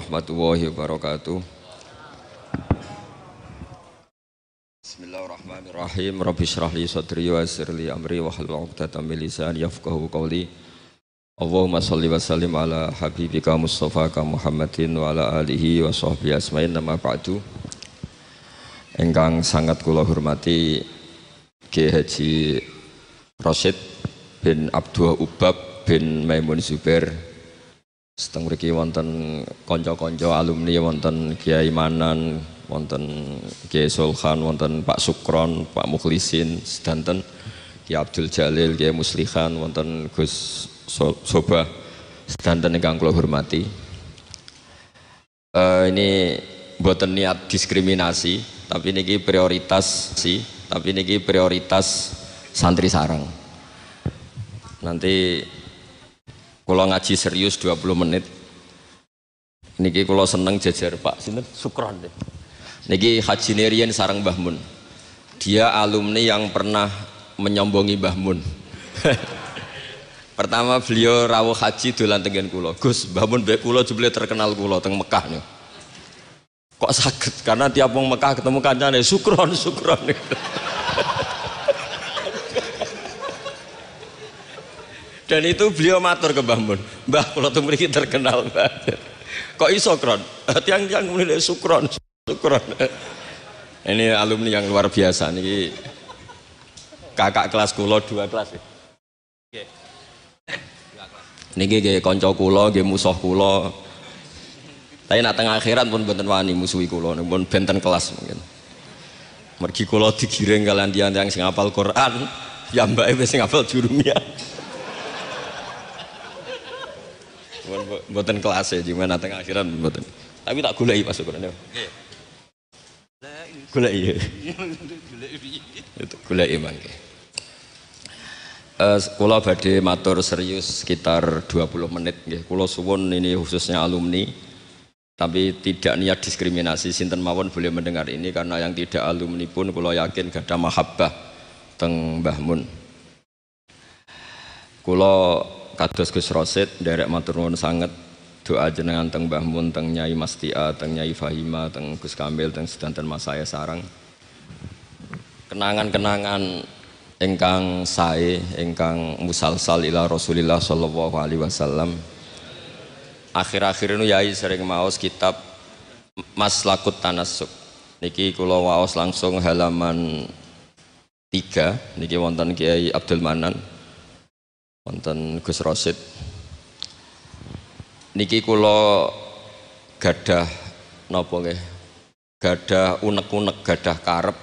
warahmatullahi wabarakatuh. Bismillahirrahmanirrahim. Rabbi shrah li sadri wa yassir li amri wahlul 'uqdatam min lisani yafqahu qawli. Allahumma shalli wa sallim ala habibika Mustafaka Muhammadin wa ala alihi wa sahbihi asma'in, nama ba'du. Ingkang sangat kula hormati Kiai Haji Rasyid bin Abdul Ubab bin Maimun Zubair. Seteng mriki wonten kanca-kanca alumni, wonten Kiai Manan, wonten Kiai Sulhan, wonten Pak Sukron, Pak Mukhlisin, sedanten Kiai Abdul Jalil, Kiai Muslihan, wonten Gus Sobah, sedanten ingkang kula hormati. Ini mboten niat diskriminasi, tapi niki prioritas santri sarang. Nanti kalau ngaji serius 20 menit. Niki kalau seneng jajar Pak sinten Sukron deh. Niki Haji Nerian sarang Mbah Mun. Dia alumni yang pernah menyombongi Mbah Mun. Pertama beliau rawuh haji dolan tengen kula. Gus, Mbah Mun mbek kula jebule terkenal kula teng Mekah niku. Kok saged? Karena tiap wong Mekah ketemu kancane Sukron. Dan itu beliau matur ke Mbah Mun, Mbah kula tuh mriki terkenal Mbah. Kok iso Kron? Tiang-tiang mulai Sukron. Ini alumni yang luar biasa niki. Kakak kelas kula 2 kelas. Nggih. Niki nggih kanca kula, nggih musuh kula. Tapi nak teng akhirat pun mboten wani musuhi kula, pun benten kelas mungkin. Mergi kula digiring kalian tiang-tiang sing hafal Quran, ya mbake wis sing hafal jurumiyah. Mboten kelas ya, gimana tengah akhiran mboten. Tapi tak goleki pas ukurannya. Nggih. Goleki. Itu goleki mangke. Kula badhe matur serius sekitar 20 menit nggih. Kula suwun ini khususnya alumni, tapi tidak niat diskriminasi, sinten mawon boleh mendengar ini, karena yang tidak alumni pun kula yakin gadah mahabbah teng Mbah Mun. Kula kados Gus Rasyid nderek matur nuwun sanget doa jenengan teng Mbah Mun, teng Nyai Mastia, teng Nyai Fahima, teng Gus Kamil, teng sedanten Mas saya sarang. Kenangan-kenangan ingkang sae, ingkang musalsal ila Rasulillah sallallahu alaihi wasallam. Akhir-akhir ini Yai sering maos kitab Maslakut Tanassuk. Niki kula waos langsung halaman 3. Niki wonten Kiai Abdul Manan, wonten Gus Rasyid. Niki kula gadah napa nggih? Gadah unek-unek, gadah karep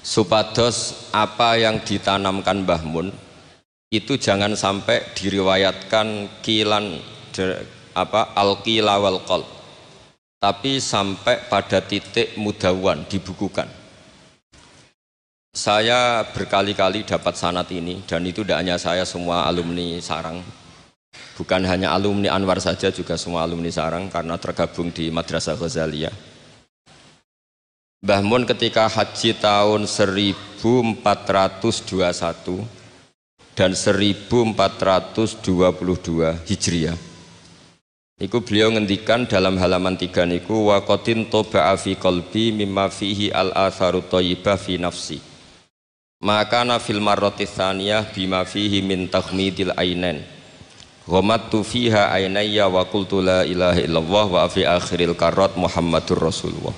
supados apa yang ditanamkan Mbah Mun itu jangan sampai diriwayatkan kilan al-qila wal qal, tapi sampai pada titik mudawan, dibukukan. Saya berkali-kali dapat sanad ini, dan itu tidak hanya saya, semua alumni sarang, bukan hanya alumni Anwar saja, juga semua alumni sarang karena tergabung di Madrasah Ghazaliyah. Mbah Mun ketika haji tahun 1421 dan 1422 Hijriah, niku beliau ngendikan dalam halaman 3 niku, wa qatin toba'a fi qalbi mimma fihi al-atharu thayyibah fi nafsi, maka nafil marrati tsaniyah bima fihi min takhmidil ainain ghamattu fiha ainayya wa qultu la ilaha illallah wa fi akhiril karat Muhammadur Rasulullah.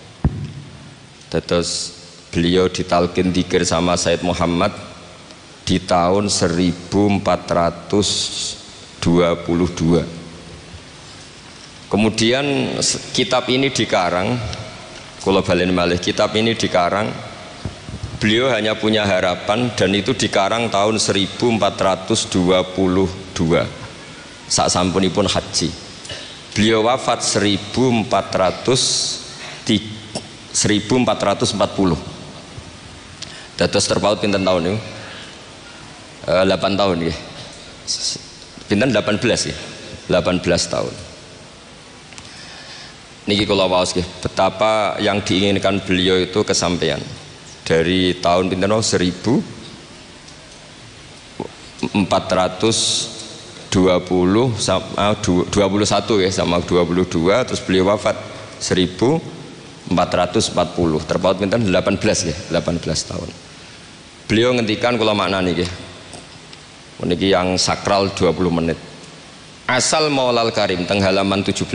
Terus beliau ditalkin dzikir sama Said Muhammad di tahun 1422. Kemudian kitab ini dikarang, kula balen malih, kitab ini dikarang, beliau hanya punya harapan, dan itu dikarang tahun 1422 saat sampunipun haji. Beliau wafat 1440. Dados terpaut pinten tahun niku? 8 tahun nggih. Pinten 18 ya? 18 tahun. Niki kula waos nggih, betapa yang diinginkan beliau itu kesampaian. Dari tahun pinten 1422 21 ya sama 22, terus beliau wafat 1440, terpaut pinten 18 ya, 18 tahun. Beliau ngendikan kula maknani nggih. Meniki yang sakral 20 menit. Asal Maulal Karim teng halaman 17.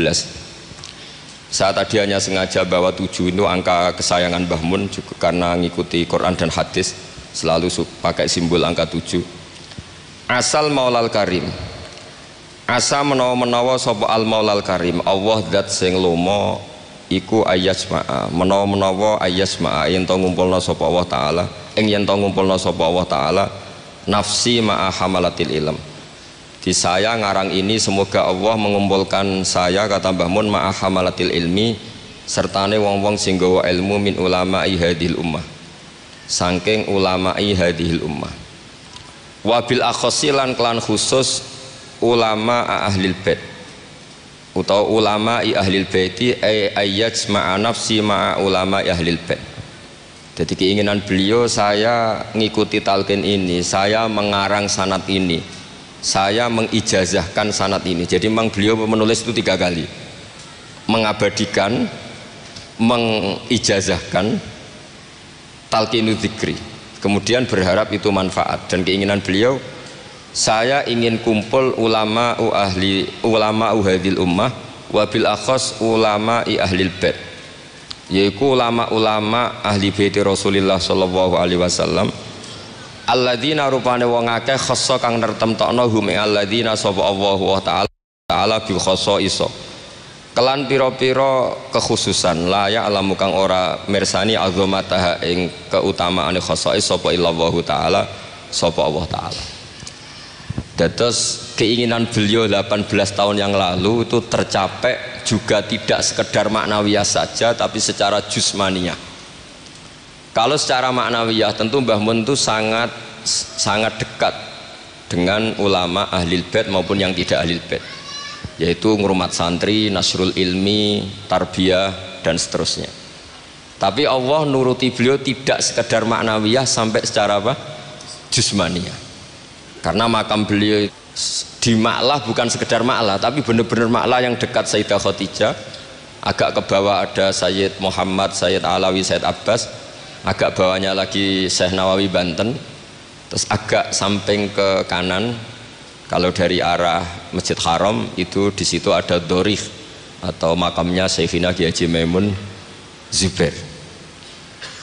Saya tadi hanya sengaja bawa 7 itu angka kesayangan Mbah Mun juga karena ngikuti Quran dan hadis selalu pakai simbol angka 7. Asal Maulal Karim. Asa menawa-menawa sapa al Maulal Karim, Allah zat sing lomo iku ayasma'a, menawa-menawa ayasma'a yen to ngumpulna sapa Allah taala, yen to ngumpulna sapa Allah taala nafsi ma'a hamalatil ilm. Di saya ngarang ini semoga Allah mengumpulkan saya kata Mbah Mun ma'a hamalatil ilmi sertane wong-wong sing gawa ilmu min ulama'i hadhil ummah. Saking ulama'i hadhil ummah. Wabil akhosilan klan khusus ulama ahlil bait atau ulama ahlil baiti ayat ma'a nafsi ma'a ulama ahlil bait. Jadi keinginan beliau saya ngikuti talqin ini, saya mengarang sanad ini, saya mengijazahkan sanad ini. Jadi memang beliau menulis itu 3 kali, mengabadikan, mengijazahkan talqinu dzikri, kemudian berharap itu manfaat. Dan keinginan beliau, saya ingin kumpul ulama hadil ummah wabil akhos ulama ahlil bait, yaitu ulama-ulama ahli bait Rasulullah sallallahu alaihi wasallam alladzina rupane wong akeh khassa kang nertemtokno hum alladzina sapa Allah taala bi khassa iso kelan pira-pira kekhususan la ya alamu kang ora mirsani azamataha ing keutamaane khassa sapa illallah taala sapa Allah taala. Dados keinginan beliau 18 tahun yang lalu itu tercapai juga tidak sekedar maknawiyah saja tapi secara jusmaniyah. Kalau secara maknawiyah tentu Mbah Mun itu sangat dekat dengan ulama ahlil bait maupun yang tidak ahlil bait, yaitu ngurmat santri, nasrul ilmi, tarbiyah dan seterusnya. Tapi Allah nuruti beliau tidak sekedar maknawiyah sampai secara apa? Jusmaniyah. Karena makam beliau di Ma'lah bukan sekedar Ma'lah tapi benar-benar Ma'lah yang dekat Sayyidah Khadijah. Agak ke bawah ada Sayyid Muhammad, Sayyid Alawi, Sayyid Abbas. Agak bawahnya lagi Syekh Nawawi Banten. Terus agak samping ke kanan kalau dari arah Masjid Haram itu di situ ada Dorih atau makamnya Syekhina Kiai Haji Maimun Zubair.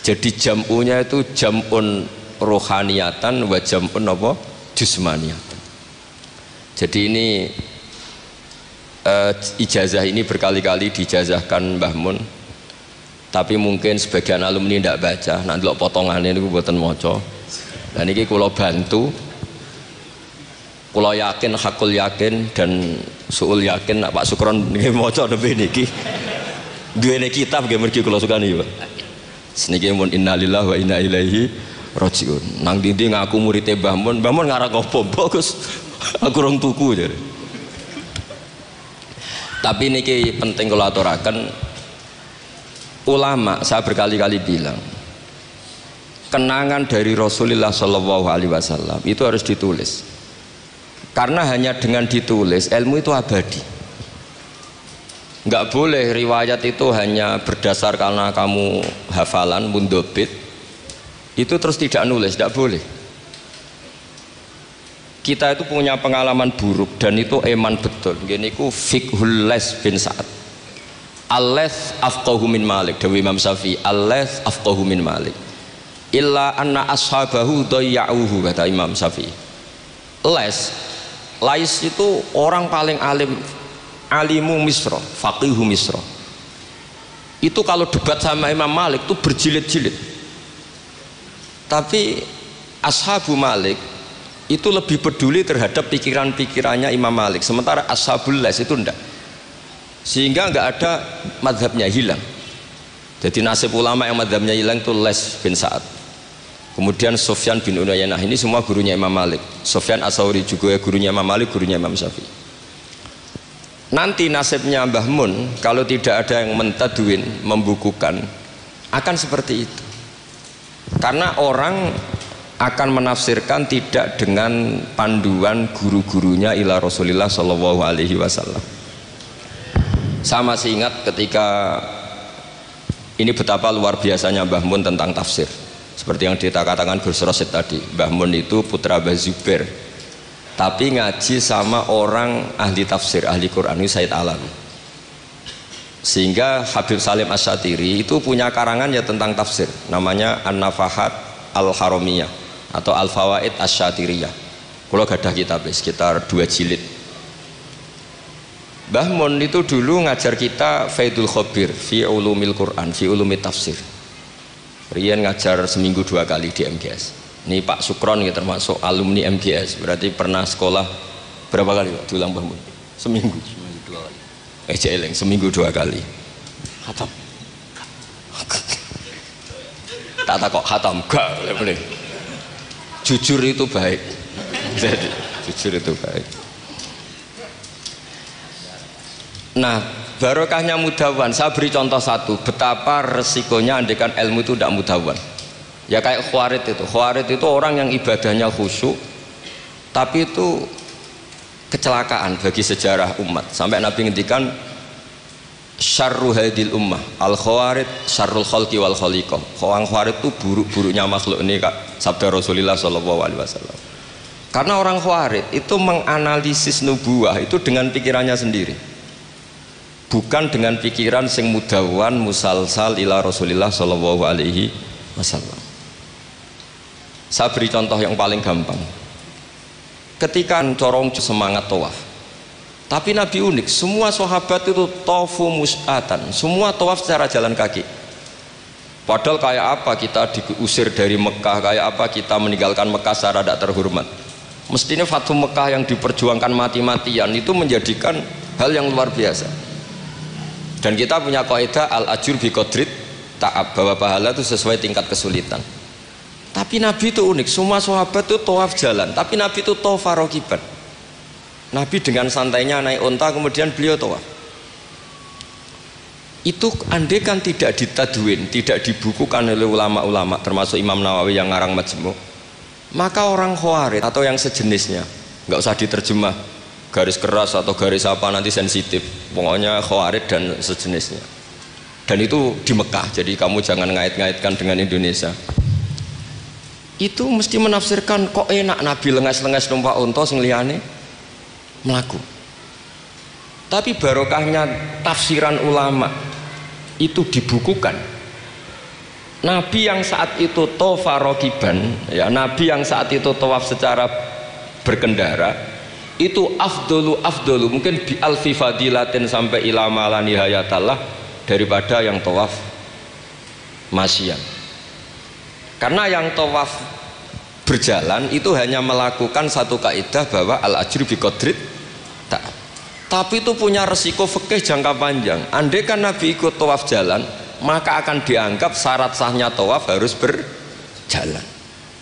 Jadi jam'unya itu jam'un rohaniyatan wa jam'un apa? Jusmaniyatan. Jadi ini ijazah ini berkali-kali dijazahkan Mbah Mun, tapi mungkin sebagian alumni tidak baca, nanti lo potongannya ini buatan moco. Dan ini kalau bantu, kalau yakin, hakul yakin dan suul yakin, Pak Sukron ini moco lebih niki. Dua ini kitab yang mergi kalau suka nih Pak. Seniki mun innalillahi wa inna ilaihi rajiun. Nang dindi ngaku muridnya Mbah Mun ngarang apa bagus. Aku rong tuku jadi. Tapi niki penting kalau aturaken ulama, saya berkali-kali bilang kenangan dari Rasulullah Shallallahu Alaihi Wasallam itu harus ditulis, karena hanya dengan ditulis ilmu itu abadi. Nggak boleh riwayat itu hanya berdasar karena kamu hafalan mundobit itu terus tidak nulis, tidak boleh. Kita itu punya pengalaman buruk dan itu eman betul. Gini ku fiqhul Les bin Sa'ad. Al-Les afqahu min Malik. Dewi Imam Syafi'i. Al-Les afqahu min Malik. Illa anna ashabahu dayya'uhu, kata Imam Syafi'i. Lais itu orang paling alim, alimu Misra, faqihu Misra. Itu kalau debat sama Imam Malik itu berjilid-jilid. Tapi ashabu Malik itu lebih peduli terhadap pikiran-pikirannya Imam Malik, sementara ashabul Les itu enggak, sehingga enggak ada madhabnya hilang. Jadi nasib ulama yang madhabnya hilang itu Les bin Sa'ad, kemudian Sufyan bin Uyainah, ini semua gurunya Imam Malik. Sufyan As-Tsauri juga gurunya Imam Malik, gurunya Imam Syafi'i. Nanti nasibnya Mbah Mun kalau tidak ada yang mentadwin, membukukan, akan seperti itu. Karena orang akan menafsirkan tidak dengan panduan guru-gurunya ila Rasulillah Shallallahu Alaihi Wasallam. Saya masih ingat ketika ini betapa luar biasanya Mbah Mun tentang tafsir. Seperti yang dikatakan Gus Rosid tadi, Mbah Mun itu putra Mbah Zubair, tapi ngaji sama orang ahli tafsir, ahli Quran, Said Alawi. Sehingga Habib Salim Asy-Syatiri itu punya karangan ya tentang tafsir, namanya An-Nafahat Al-Haramiyah atau Al-Fawaid Asy-Syatiriyah. Kalau gadah kitab sekitar 2 jilid. Mbah Mun itu dulu ngajar kita Faidul Khobir fi ulumil Quran, fi ulumit tafsir. Rian ngajar seminggu 2 kali di MGS. Ini Pak Sukron ya termasuk alumni MGS, berarti pernah sekolah berapa kali Pak diulang Mbah Mun? Seminggu 2 kali. Jeleng seminggu 2 kali. Khatam. Tak kok khatam gak boleh. Jujur itu baik. Jadi jujur itu baik. Nah, barokahnya mudawan, saya beri contoh satu, betapa resikonya andekan ilmu itu tidak mudawan. Ya kayak Khawarid itu orang yang ibadahnya khusyuk, tapi itu kecelakaan bagi sejarah umat. Sampai Nabi ngendikan syarru hadil ummah al Khawarid syarrul khalqi wal khaliqah. Orang Khawarid itu buruk-buruknya makhluk, ini Kak sabda Rasulullah Shallallahu Alaihi Wasallam. Karena orang Khawarid itu menganalisis nubuwah itu dengan pikirannya sendiri, bukan dengan pikiran sing mudawan musalsal ila Rasulillah Shallallahu Alaihi Wasallam. Saya beri contoh yang paling gampang. Ketika corong semangat tawaf, tapi Nabi unik, semua sahabat itu tawafu mus'atan, semua tawaf secara jalan kaki. Padahal kayak apa kita diusir dari Mekah, kayak apa kita meninggalkan Mekah secara tidak terhormat. Mestinya Fathu Mekah yang diperjuangkan mati-matian itu menjadikan hal yang luar biasa. Dan kita punya kaidah al-ajur bi qadrit ta'ab, bahwa pahala itu sesuai tingkat kesulitan. Tapi Nabi itu unik, semua sahabat itu tawaf jalan, tapi Nabi itu tawaf rakiban. Nabi dengan santainya naik unta, kemudian beliau tawaf. Itu andekan tidak ditadwin, tidak dibukukan oleh ulama-ulama, termasuk Imam Nawawi yang ngarang Majmu', maka orang Khawarij atau yang sejenisnya, nggak usah diterjemah garis keras atau garis apa nanti sensitif, pokoknya Khawarij dan sejenisnya. Dan itu di Mekah, jadi kamu jangan ngait-ngaitkan dengan Indonesia. Itu mesti menafsirkan kok enak Nabi lengas-lengas numpak unta sing liyane melaku. Tapi barokahnya tafsiran ulama itu dibukukan. Nabi yang saat itu tawaf rakiban, ya, Nabi yang saat itu tawaf secara berkendara, itu afdolu mungkin bi alfi fadilatin sampai ila mala nihayatallah daripada yang tawaf masyian. Karena yang tawaf berjalan itu hanya melakukan satu kaidah bahwa al ajru bi qadrit ta'ab. Tapi itu punya resiko fikih jangka panjang. Andai kan Nabi ikut tawaf jalan, maka akan dianggap syarat sahnya tawaf harus berjalan.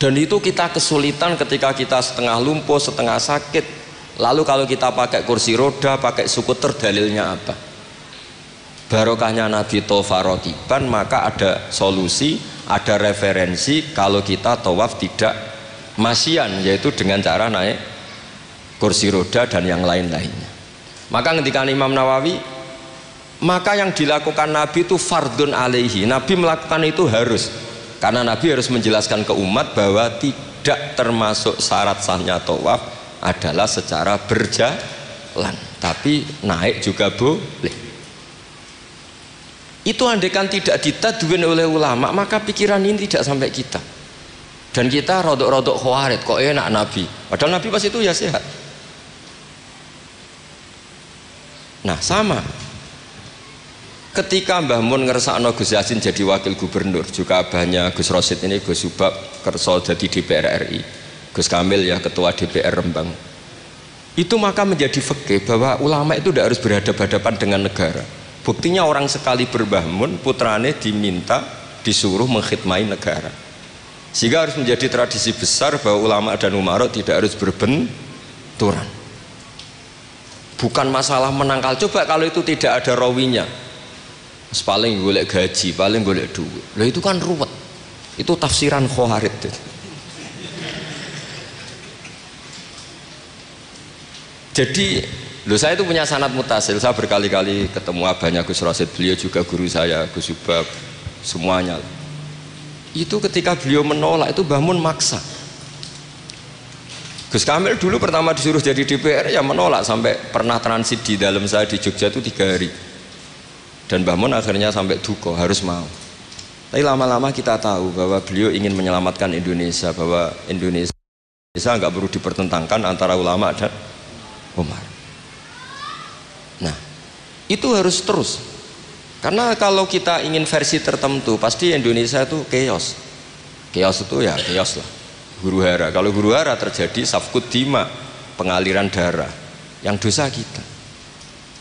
Dan itu kita kesulitan ketika kita setengah lumpuh, setengah sakit. Lalu kalau kita pakai kursi roda, pakai skuter, dalilnya apa? Barokahnya Nabi tawaf rakiban, maka ada solusi, ada referensi kalau kita tawaf tidak masyian, yaitu dengan cara naik kursi roda dan yang lain-lainnya. Maka ketika Imam Nawawi, maka yang dilakukan Nabi itu fardun alaihi, Nabi melakukan itu harus, karena Nabi harus menjelaskan ke umat bahwa tidak termasuk syarat sahnya tawaf adalah secara berjalan, tapi naik juga boleh. Itu andekan tidak ditadwin oleh ulama, maka pikiran ini tidak sampai kita. Dan kita rodok-rodok Khawarij, kok enak Nabi, padahal Nabi pas itu ya sehat. Nah sama, ketika Mbah Mun ngersakno Gus Yasin jadi wakil gubernur, juga abahnya Gus Rosid ini, Gus Subab kerso jadi DPR RI, Gus Kamil ya ketua DPR Rembang. Itu maka menjadi fikih bahwa ulama itu tidak harus berhadapan-hadapan dengan negara. Buktinya orang sekali Mbah Mun, putrane diminta disuruh mengkhidmati negara. Sehingga harus menjadi tradisi besar bahwa ulama dan umarok tidak harus berbenturan. Bukan masalah menangkal. Coba kalau itu tidak ada rawinya, paling golek gaji, paling golek duit. Lah itu kan ruwet. Itu tafsiran Khawarij. Jadi loh, saya itu punya sanad mutasil. Saya berkali-kali ketemu abahnya Gus Rosid, beliau juga guru saya, Gus Subab, semuanya. Itu ketika beliau menolak itu Mbah Mun maksa. Gus Kamil dulu pertama disuruh jadi DPR ya menolak, sampai pernah transit di dalam saya di Jogja itu 3 hari. Dan Mbah Mun akhirnya sampai duka harus mau. Tapi lama-lama kita tahu bahwa beliau ingin menyelamatkan Indonesia, bahwa Indonesia nggak perlu dipertentangkan antara ulama dan Umar. Nah, itu harus terus. Karena kalau kita ingin versi tertentu, pasti Indonesia itu chaos. Chaos itu ya chaos lah. Huru hara. Kalau huru hara terjadi safkut dima, pengaliran darah. Yang dosa kita.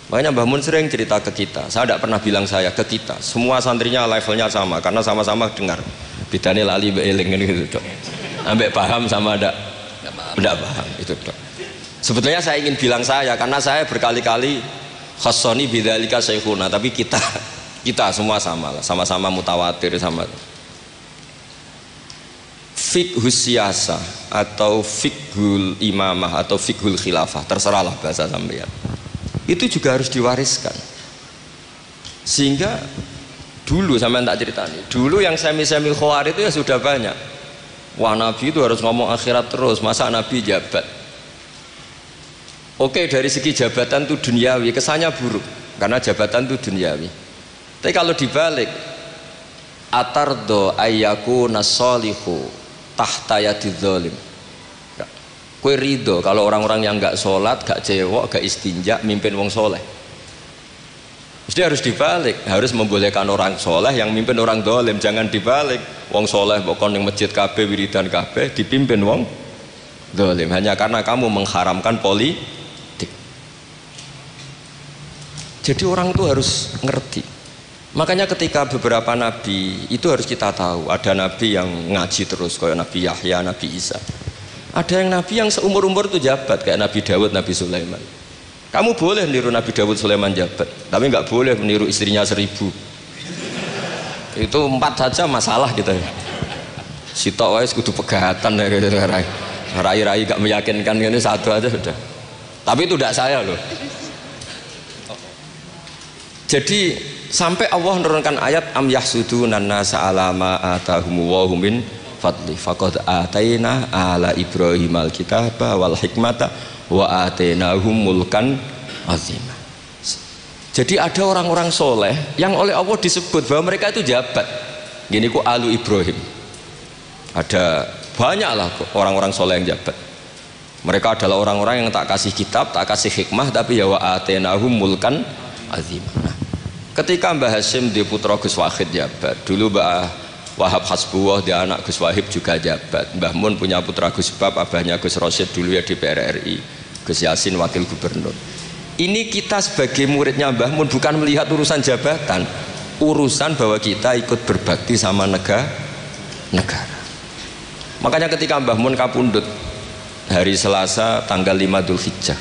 Makanya Mbah Mun sering cerita ke kita. Saya tidak pernah bilang saya, ke kita. Semua santrinya levelnya sama, karena sama-sama dengar. Bedanya lali beeling gitu dok. Ambek paham sama tidak paham itu dok. Sebetulnya saya ingin bilang saya, karena saya berkali-kali khassoni bidzalika syekhuna, tapi kita semua sama lah, sama-sama mutawatir sama. Fiqhus siyasah atau fiqhul imamah atau fiqhul khilafah, terserahlah bahasa sampeyan. Itu juga harus diwariskan. Sehingga dulu sampean tak ceritani, dulu yang semi-semi khawarij itu ya sudah banyak. Wah, Nabi itu harus ngomong akhirat terus, masa Nabi jabat? Oke, dari segi jabatan itu duniawi, kesannya buruk karena jabatan itu duniawi. Tapi kalau dibalik, atardo ayyaku nasolihu tahta yadidz zalim. Kue ridho kalau orang-orang yang nggak sholat, nggak cewek, nggak istinja, mimpin wong soleh. Mesti harus dibalik, harus membolehkan orang soleh yang mimpin orang dolim. Jangan dibalik, wong soleh pokoknya yang masjid kabeh, wiridan kabeh, dipimpin wong dolim hanya karena kamu mengharamkan politik. Jadi orang itu harus ngerti. Makanya ketika beberapa nabi itu harus kita tahu, ada nabi yang ngaji terus kayak Nabi Yahya, Nabi Isa. Ada yang nabi yang seumur-umur itu jabat kayak Nabi Dawud, Nabi Sulaiman. Kamu boleh meniru Nabi Dawud, Sulaiman jabat, tapi nggak boleh meniru istrinya 1000. Itu 4 saja masalah kita. Sitok wis kudu pegatan ya gitu. Rai-rai gak meyakinkan ini 1 aja sudah. Tapi itu tidak saya loh. Jadi sampai Allah menurunkan ayat am yahsudunan nasa ala ma atahum wa hum min fadli faqad ataina ala Ibrahim alkitaba wal hikmata wa atainahum mulkan azima. Jadi ada orang-orang soleh yang oleh Allah disebut bahwa mereka itu jabat. Gini ku alu Ibrahim. Ada banyaklah orang-orang soleh yang jabat. Mereka adalah orang-orang yang tak kasih kitab, tak kasih hikmah, tapi ya wa atainahum mulkan azim. Nah, ketika Mbah Hasyim di putra Gus Wahid jabat, dulu Mbah Wahab Hasbuwah di anak Gus Wahib juga jabat. Mbah Mun punya putra Gus Bab, abahnya Gus Rosid dulu ya DPR RI, Gus Yasin wakil gubernur. Ini kita sebagai muridnya Mbah Mun bukan melihat urusan jabatan, urusan bahwa kita ikut berbakti sama negara. Makanya ketika Mbah Mun kapundhut hari Selasa tanggal 5 Dzulhijjah,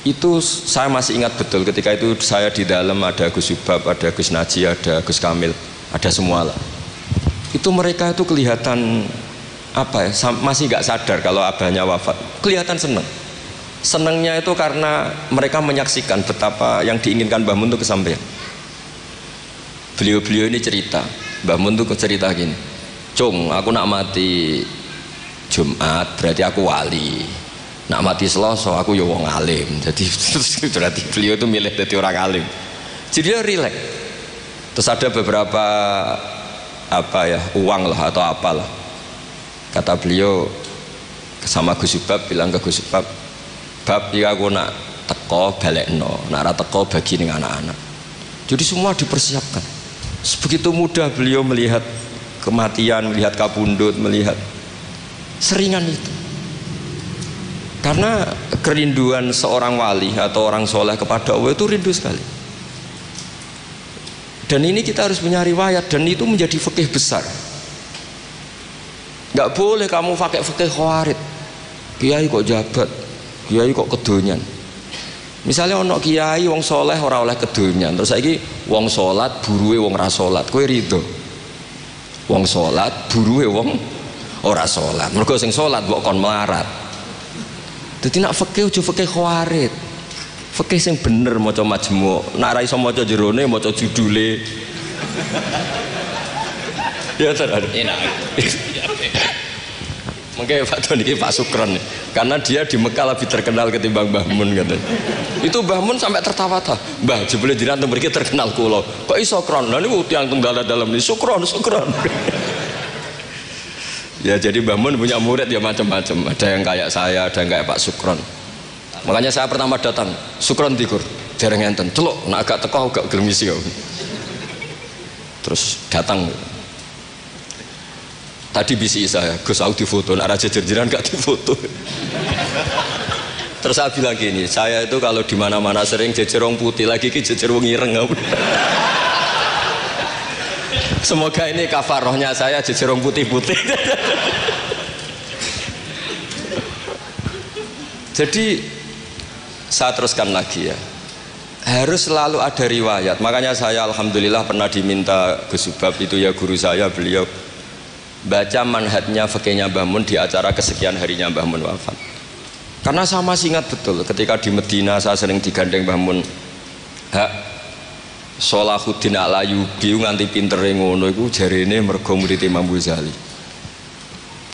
itu saya masih ingat betul. Ketika itu saya di dalam, ada Gus Subab, ada Gus Naji, ada Gus Kamil, ada semua lah. Itu mereka itu kelihatan apa ya, masih nggak sadar kalau abahnya wafat. Kelihatan senang. Senangnya itu karena mereka menyaksikan betapa yang diinginkan Mbah Mun itu kesampaian. Beliau-beliau ini cerita, Mbah Mun itu cerita gini, Cung, aku nak mati Jumat berarti aku wali. Nak mati Selasa aku ya wong alim. Jadi berarti beliau itu milih jadi orang alim. Jadi dia rileks. Terus ada beberapa apa ya, uang lah atau apalah. Kata beliau sama Gus Subab, bilang ke Gus Subab, bab ya aku nak teko balekno, nak ra teko bagi ning anak-anak. Jadi semua dipersiapkan. Sebegitu mudah beliau melihat kematian, melihat kapundhut, melihat seringan itu. Karena kerinduan seorang wali atau orang soleh kepada Allah itu rindu sekali. Dan ini kita harus punya riwayat, dan itu menjadi fikih besar. Nggak boleh kamu pakai fikih khawarij. Kiai kok jabat, kiai kok kedonyan. Misalnya ono kiai wong soleh ora oleh kedonyan, terus saiki wong salat buruhe wong ra salat, kowe rido? Wong salat buruhe wong ora salat. Mergo sing salat mbok kon melarat. Dadi nak fikih aja fikih khawarit. Fikih sing bener maca majmu', nak ra iso maca jerone maca judule. Ya tenan. Enak. Mungkin Pak Don ini Pak Sukron, karena dia di Mekah lebih terkenal ketimbang Mbah Mun katanya. Itu Mbah Mun sampai tertawa-tawa. Mbah jebule jenengan teng mriki terkenal kula. Kok iso kron? Lah niku tiyang tunggal dalam ini Sukron. Ya jadi Mbah Mun punya murid ya macam-macam. Ada yang kayak saya, ada yang kayak Pak Sukron. Makanya saya pertama datang, Sukron dikur, dereng enten. Celuk, nak agak teko agak gelem isi. Terus datang. Tadi bisi saya, Gus aku difoto, nak raja jerjeran gak difoto. Terus saya bilang gini, saya itu kalau di mana-mana sering jejer wong putih, lagi ki jejer wong ireng. Semoga ini kafarohnya saya jejer wong putih-putih. Jadi saya teruskan lagi ya. Harus selalu ada riwayat. Makanya saya alhamdulillah pernah diminta Gus Subab itu ya guru saya, beliau baca manhajnya fikihnya Mbah Mun di acara kesekian harinya Mbah Mun wafat. Karena saya masih ingat betul ketika di Medina saya sering digandeng Mbah Mun. Hak Sholahuddin Al-Ayyubi nganti pintere ngono iku jarene mergo murid Imam Ghazali.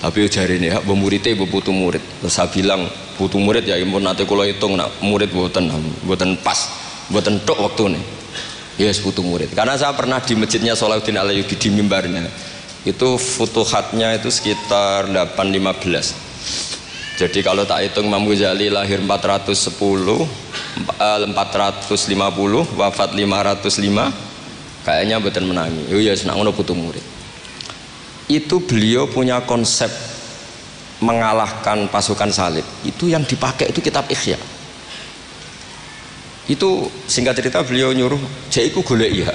Tapi jarene hak muridé putu murid. Terus saya bilang putu murid ya impun nate kula hitung nak murid mboten pas, mboten tok wektune. Yes putu murid. Karena saya pernah di masjidnya Sholahuddin Al-Ayyubi di mimbarnya. Itu futuhatnya itu sekitar 815. Jadi kalau tak hitung Imam Ghazali lahir 410, 450, wafat 505, kayaknya betul menangi. Oh ya senang ngono putu murid. Itu beliau punya konsep mengalahkan pasukan salib. Itu yang dipakai itu kitab Ihya. Itu singkat cerita beliau nyuruh, "Jaiku golek iya."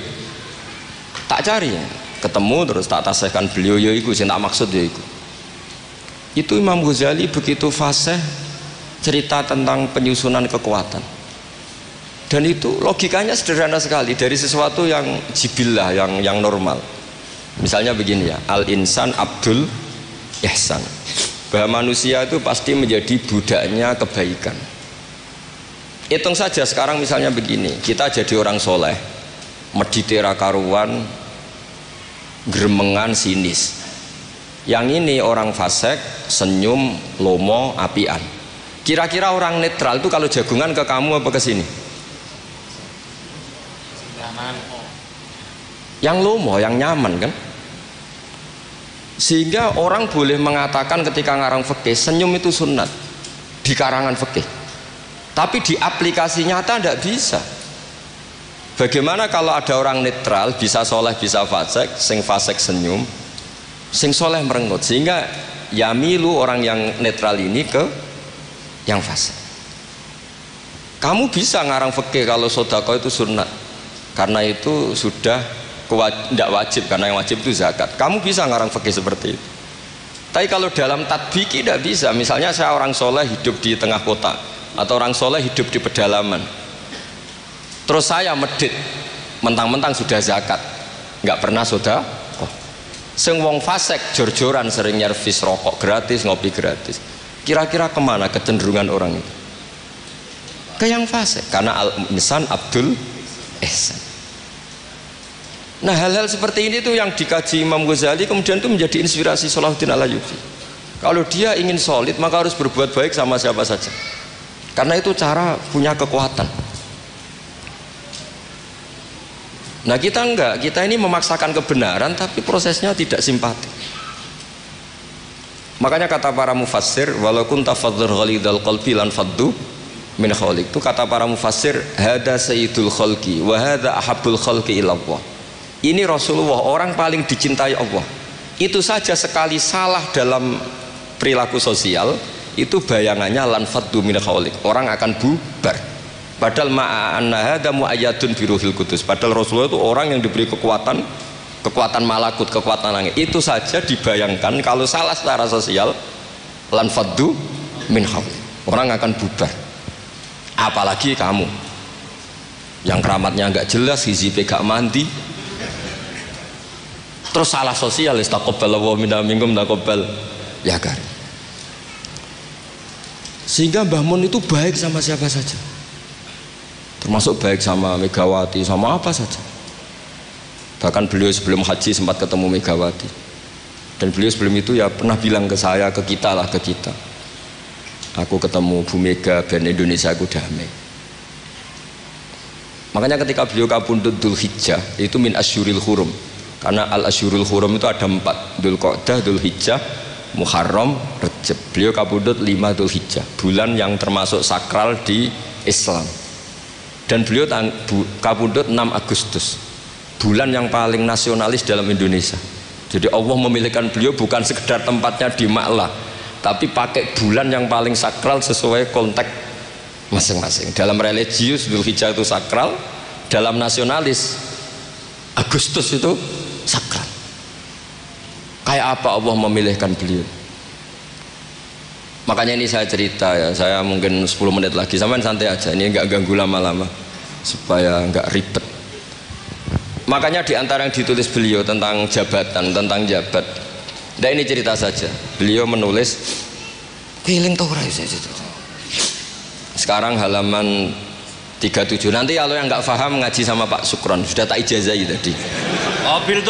Tak cari ya. Ketemu terus tak tasihkan beliau ya iku sing tak maksud ya iku. Itu Imam Ghazali begitu fasih cerita tentang penyusunan kekuatan. Dan itu logikanya sederhana sekali dari sesuatu yang jibillah yang normal. Misalnya begini ya, al-insan abdul ihsan. Bahwa manusia itu pasti menjadi budaknya kebaikan. Hitung saja sekarang misalnya begini, kita jadi orang soleh, meditera karuan, gremengan sinis. Yang ini orang fasik, senyum, lomo, apian. Kira-kira orang netral itu kalau jagungan ke kamu apa ke sini? Yang lomo, yang nyaman kan? Sehingga orang boleh mengatakan ketika ngarang fikih, senyum itu sunat di karangan fikih. Tapi di aplikasi nyata tidak bisa. Bagaimana kalau ada orang netral, bisa soleh, bisa fasik, sing fasik senyum, sing soleh merengut, sehingga yamilu orang yang netral ini ke yang fasik. Kamu bisa ngarang fikih kalau sedekah itu sunat, karena itu sudah tidak wajib, karena yang wajib itu zakat. Kamu bisa ngarang fikih seperti itu. Tapi kalau dalam tatbiki tidak bisa. Misalnya saya orang soleh hidup di tengah kota, atau orang soleh hidup di pedalaman. Terus saya medit, mentang-mentang sudah zakat, nggak pernah sudah. Oh. Sing wong fasik jor-joran sering nyervis rokok gratis, ngopi gratis. Kira-kira kemana kecenderungan orang itu? Ke yang fasik, karena al-insan abdul ihsan. Nah hal-hal seperti ini tuh yang dikaji Imam Ghazali, kemudian itu menjadi inspirasi Sholahuddin Al-Ayyubi. Kalau dia ingin solid maka harus berbuat baik sama siapa saja, karena itu cara punya kekuatan. Nah kita enggak, kita ini memaksakan kebenaran tapi prosesnya tidak simpati. Makanya kata para mufassir, walaupun tafadzur ghalidhal qalbi lan faddu min khaliq, itu kata para mufassir, hada sayyidul khalqi wa hada ahabbul khalqi ilallah. Ini Rasulullah, orang paling dicintai Allah. Itu saja sekali salah dalam perilaku sosial, itu bayangannya lan faddu min khaliq, orang akan bubar. Padahal ma'anna hada mu'ayyadun biruhil qudus. Padahal Rasulullah itu orang yang diberi kekuatan malakut, kekuatan langit. Itu saja dibayangkan kalau salah secara sosial, lan faddu min khawli, orang akan bubar. Apalagi kamu yang keramatnya nggak jelas, hizibnya gak mandi, terus salah sosial, istaqabbalallahu minna minkum taqabbal ya karim. Sehingga Mbah Mun itu baik sama siapa saja, termasuk baik sama Megawati, sama apa saja. Bahkan beliau sebelum haji sempat ketemu Megawati, dan beliau sebelum itu ya pernah bilang ke saya, ke kita, aku ketemu Bu Mega dan Indonesia aku damai. Makanya ketika beliau kapundhut Dzulhijjah itu min asyuril hurum, karena al asyurul hurum itu ada 4, Dzulqa'dah, Dzulhijjah, Muharram, Rejab. Beliau kapundhut 5 Dzulhijjah, bulan yang termasuk sakral di Islam. Dan beliau kapundhut 6 Agustus, bulan yang paling nasionalis dalam Indonesia. Jadi Allah memilihkan beliau bukan sekedar tempatnya di Ma'lah, tapi pakai bulan yang paling sakral sesuai konteks masing-masing. Dalam religius Dzulhijjah itu sakral, dalam nasionalis Agustus itu sakral. Kayak apa Allah memilihkan beliau. Makanya ini saya cerita ya, saya mungkin 10 menit lagi, sampean santai aja, ini enggak ganggu lama-lama supaya enggak ribet. Makanya diantara yang ditulis beliau tentang jabatan, tentang jabat, nah ini cerita saja. Beliau menulis keling tau ora sekarang halaman 37. Nanti kalau yang nggak paham ngaji sama Pak Sukron, sudah tak ijazahi tadi. Kobil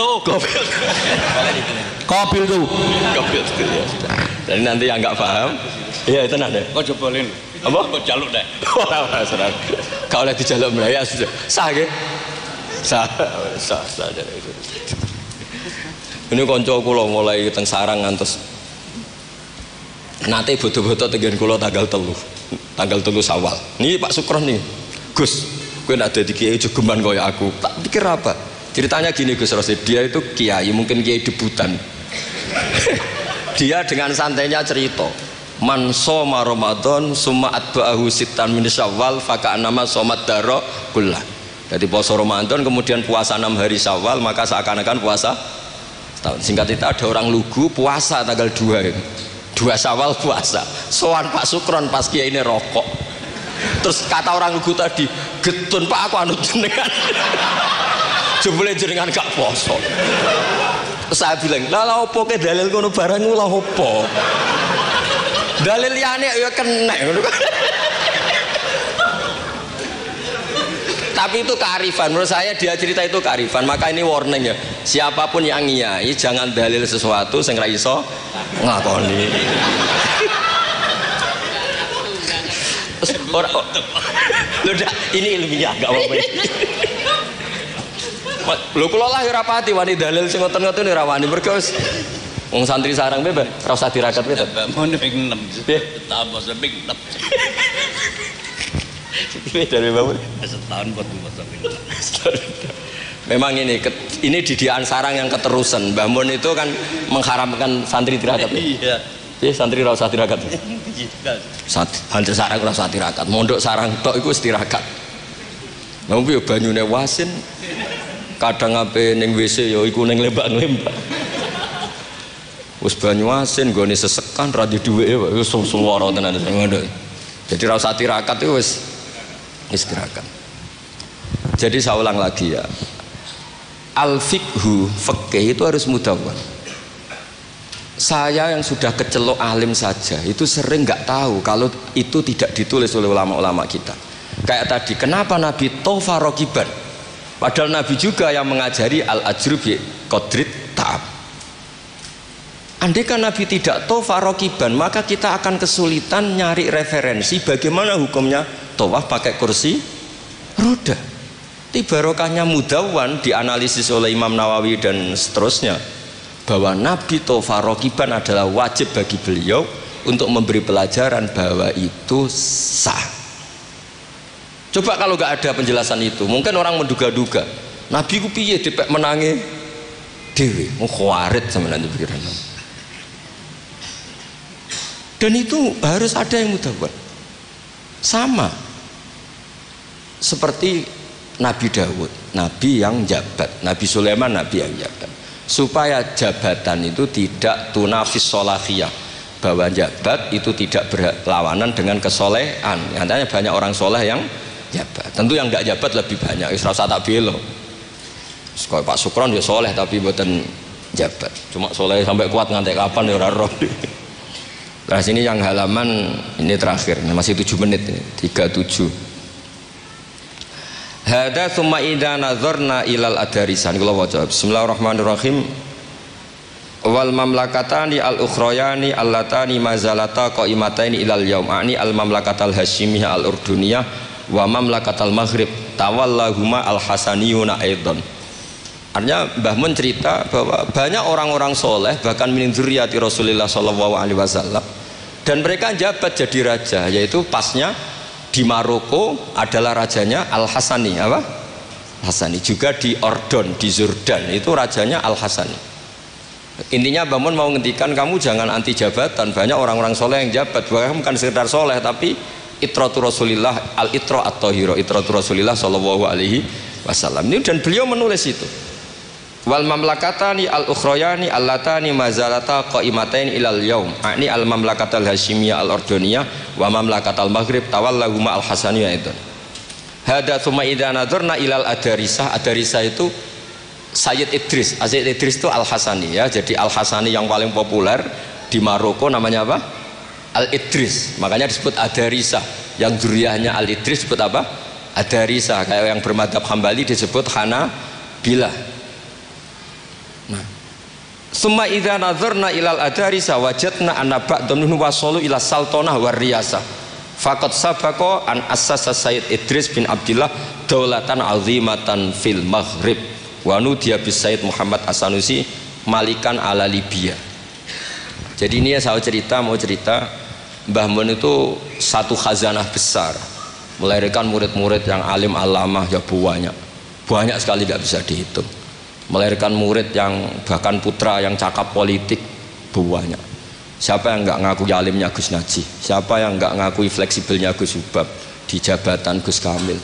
tuh ya. Jadi nanti yang nggak paham, iya itu nanti. Kau cobain. Apa? Kau jaluk deh. Kau lihat dijaluk Melaya sudah sah ke? Sah. Ini konco kula mulai teng sarang ngantos nate bodo-bodo tegen kula tanggal 3 Syawal. Ini Pak Sukron nih, Gus, gue nak jadi kiai jogeman kaya aku. Tak pikir apa? Ceritanya gini Gus Rosid, dia itu kiai, mungkin kiai debutan. Dia dengan santainya cerita, man soma Ramadan summa atba'ahu sittan min Syawal faka'annama somat daro kullah. Jadi puasa Ramadan kemudian puasa 6 hari Syawal, maka seakan-akan puasa tahun. Singkat itu ada orang lugu puasa tanggal 2 ini. 2 Syawal puasa. Soan Pak Sukron pas kiai ini rokok. Terus kata orang lugu tadi, getun Pak aku anut jenengan. Jebule jenengan gak poso. Saya bilang, lah opo ke dalil ngono barang lah opo. Dalil liyane ya kena ngono. Tapi itu kearifan, menurut saya dia cerita itu kearifan. Maka ini warning ya, siapapun yang ngiyai jangan dalil sesuatu sing ra iso ngakoni. Ora lho ini ilmiah gak apa-apa. Lho kula lah ya ora pati wani dalil sing ngoten-ngoten ora wani mergo wis wong santri sarang bebas ora usah dirakat bebas. Mohon ping 6. Tambah seping 6. Dari bangun setahun buat puasa. Memang ini didikan sarang yang keterusan. Mbah Mun itu kan mengharamkan santri tirakat. Iya. Ya santri ora usah tirakat. Santri sarang ora usah tirakat. Mondok sarang tok iku wis tirakat. Lha piye banyune wasin kadang ape ning WC ya iku ning lembak-lembak. Wis banyu asin nggone sesekan ra di dhuweke wis suwara tenan ngono. Jadi ra usah tirakat itu wis istirahat. Jadi saya ulang lagi ya, al-fiqhu, fikih itu harus mudawwan. Saya yang sudah kecelok alim saja itu sering nggak tahu kalau itu tidak ditulis oleh ulama-ulama kita. Kayak tadi, kenapa Nabi tofa rokiban, padahal Nabi juga yang mengajari al-ajru bi qadrit ta'ab. Andai kan Nabi tidak tofa rokiban, maka kita akan kesulitan nyari referensi bagaimana hukumnya tawaf pakai kursi roda. Barokahnya mudawwan dianalisis oleh Imam Nawawi dan seterusnya bahwa Nabi tofa rokiban adalah wajib bagi beliau untuk memberi pelajaran bahwa itu sah. Coba kalau nggak ada penjelasan itu, mungkin orang menduga-duga Nabi ku piye dipek menangi dewe, khawarit sama nanti pikiran. Dan itu harus ada yang mudawwan. Sama seperti Nabi Daud, Nabi yang jabat, Nabi Sulaiman, Nabi yang jabat, supaya jabatan itu tidak tunafis solahiyah, bahwa jabat itu tidak berlawanan dengan kesolehan. Nyatanya banyak orang soleh yang jabat, tentu yang tidak jabat lebih banyak. Isra tak belo, sekolah Pak Sukron ya soleh tapi buatan jabat, cuma soleh sampai kuat ngantek kapan ya ora roh. Nah sini yang halaman ini terakhir, masih 7 menit ini, 37. Hada summa idza nazarna ilal adarisan. Kula waca. Bismillahirrahmanirrahim. Wal mamlakatani al ukhrayani allatani mazalata qaimataini ilal yaum ani al mamlakatal hasyimiyah al urduniyah wa mamlakatal maghrib tawallahuma al hasaniyuna aidan. Artinya Mbah Mun cerita bahwa banyak orang-orang soleh bahkan min dzurriyyati Rasulullah sallallahu alaihi wasallam dan mereka jabat jadi raja, yaitu pasnya di Maroko adalah rajanya Al-Hasani, apa? Hasani. Juga di Ordon, di Jordan itu rajanya Al-Hasani. Intinya Mbah Mun mau ngendikan kamu jangan anti jabatan, banyak orang-orang soleh yang jabat, bahkan bukan sekedar soleh tapi itratu Rasulillah, al-itra at-tahira, itratu Rasulillah sallallahu alaihi wasallam. Ini dan beliau menulis itu. Wal mamlakatani al ukhrayani allatani mazalata qaimatain ilal yaum ani al mamlakatal hasyimiyah al ordoniyah wa mamlakatal maghrib tawallahuma al hasaniyah itu. Hada tsumma idza nadzarna ilal adarisah. Adarisah itu Sayyid Idris. Sayyid Idris itu al Hasani ya. Jadi al Hasani yang paling populer di Maroko namanya apa? Al Idris. Makanya disebut adarisah. Yang dzurriyyahnya al Idris disebut apa? Adarisah. Kayak yang bermadzhab Hambali disebut Hanabilah. Nah, summa idza nazarna ilal adarisa wajadna anna ba'dhum minhum wasalu ila sultanah war riyasah faqad sabaqa an assasa Sayyid Idris bin Abdillah daulatan azimatan fil maghrib wa nudiya bis Sayyid Muhammad As-Sanusi malikan ala Libya. Jadi ini ya saya mau cerita Mbah Mun itu satu khazanah besar, melahirkan murid-murid yang alim alamah ya banyak sekali nggak bisa dihitung, melahirkan murid yang bahkan putra yang cakap politik banyak. Siapa yang nggak ngakui alimnya Gus Najih, siapa yang nggak ngakui fleksibelnya Gus Subab di jabatan Gus Kamil,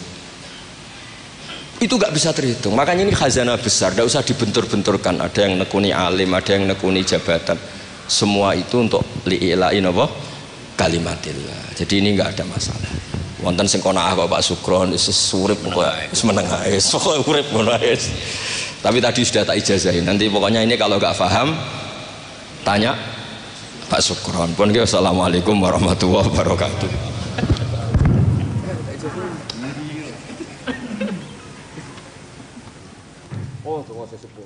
itu nggak bisa terhitung. Makanya ini khazanah besar, tidak usah dibentur-benturkan, ada yang nekuni alim, ada yang nekuni jabatan, semua itu untuk li'ilain apa? Kalimatillah. Jadi ini nggak ada masalah. Wonten sing konaah Bapak Sukron wis urip wis menengah wis urip ngono wis. Tapi tadi sudah tak ijazahin. Nanti pokoknya ini kalau nggak paham tanya Pak Sukron. Pun assalamualaikum warahmatullahi wabarakatuh. Oh, tunggu saya sebut.